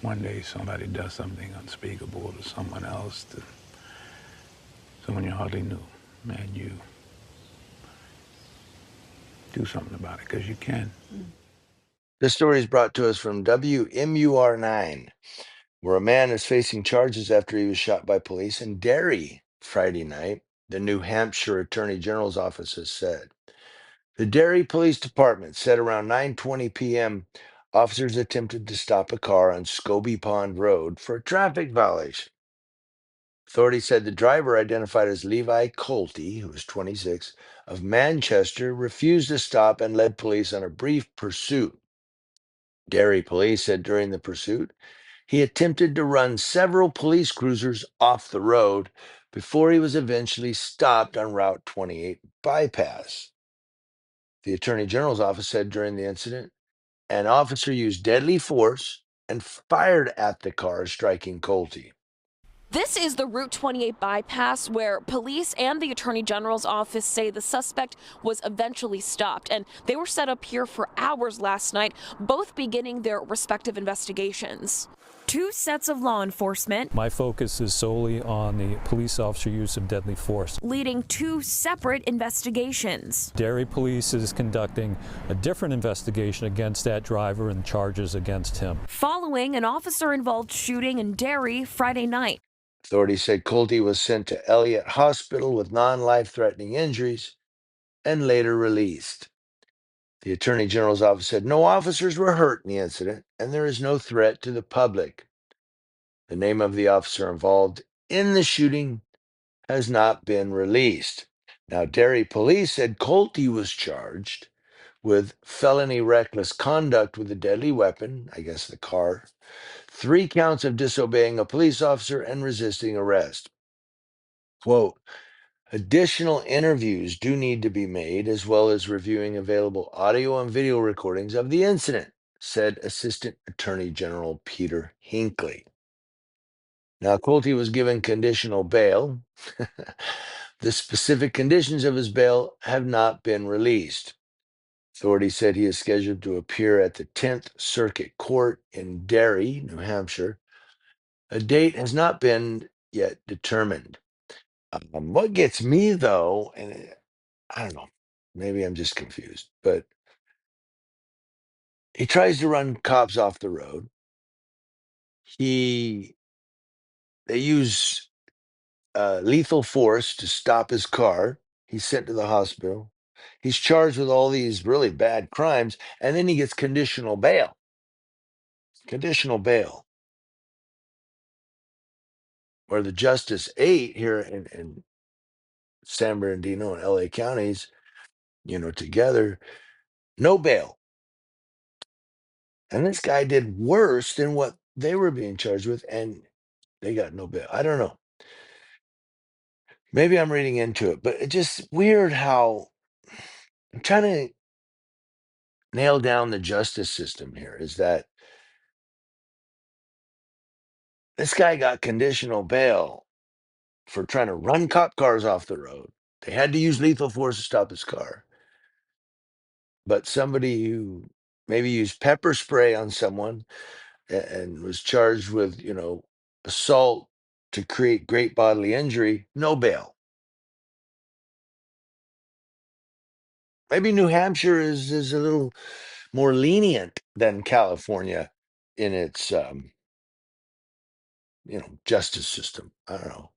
one day somebody does something unspeakable to someone else, to someone you hardly knew, and you do something about it because you can. This story is brought to us from WMUR9, where a man is facing charges after he was shot by police in Derry Friday night, the New Hampshire Attorney General's office has said. The Derry Police Department said around 9:20 p.m., officers attempted to stop a car on Scobie Pond Road for a traffic violation. Authorities said the driver, identified as Levi Colty, who was 26, of Manchester, refused to stop and led police on a brief pursuit. Derry police said during the pursuit, he attempted to run several police cruisers off the road before he was eventually stopped on Route 28 bypass. The Attorney General's office said during the incident, an officer used deadly force and fired at the car, striking Colty. This is the Route 28 bypass where police and the Attorney General's office say the suspect was eventually stopped, and they were set up here for hours last night, both beginning their respective investigations. Two sets of law enforcement. My focus is solely on the police officer use of deadly force. Leading two separate investigations. Derry Police is conducting a different investigation against that driver and charges against him. Following an officer-involved shooting in Derry Friday night. Authorities said Colty was sent to Elliott Hospital with non-life-threatening injuries and later released. The Attorney General's office said no officers were hurt in the incident and there is no threat to the public. The name of the officer involved in the shooting has not been released. Now, Derry police said Colty was charged with felony reckless conduct with a deadly weapon, I guess the car, 3 counts of disobeying a police officer and resisting arrest. Quote, additional interviews do need to be made, as well as reviewing available audio and video recordings of the incident, said Assistant Attorney General Peter Hinckley. Now, Colty was given conditional bail. The specific conditions of his bail have not been released. Authorities said he is scheduled to appear at the 10th Circuit Court in Derry, New Hampshire. A date has not been yet determined. What gets me, though, and I don't know, maybe I'm just confused, but he tries to run cops off the road. They use lethal force to stop his car. He's sent to the hospital. He's charged with all these really bad crimes, and then he gets conditional bail. Conditional bail. Where the Justice 8 here in San Bernardino and LA counties, together, no bail. And this guy did worse than what they were being charged with, and they got no bail. I don't know. Maybe I'm reading into it, but it's just weird how I'm trying to nail down the justice system here is that this guy got conditional bail for trying to run cop cars off the road. They had to use lethal force to stop his car. But somebody who maybe used pepper spray on someone and was charged with, assault to create great bodily injury, no bail. Maybe New Hampshire is a little more lenient than California in its justice system. I don't know.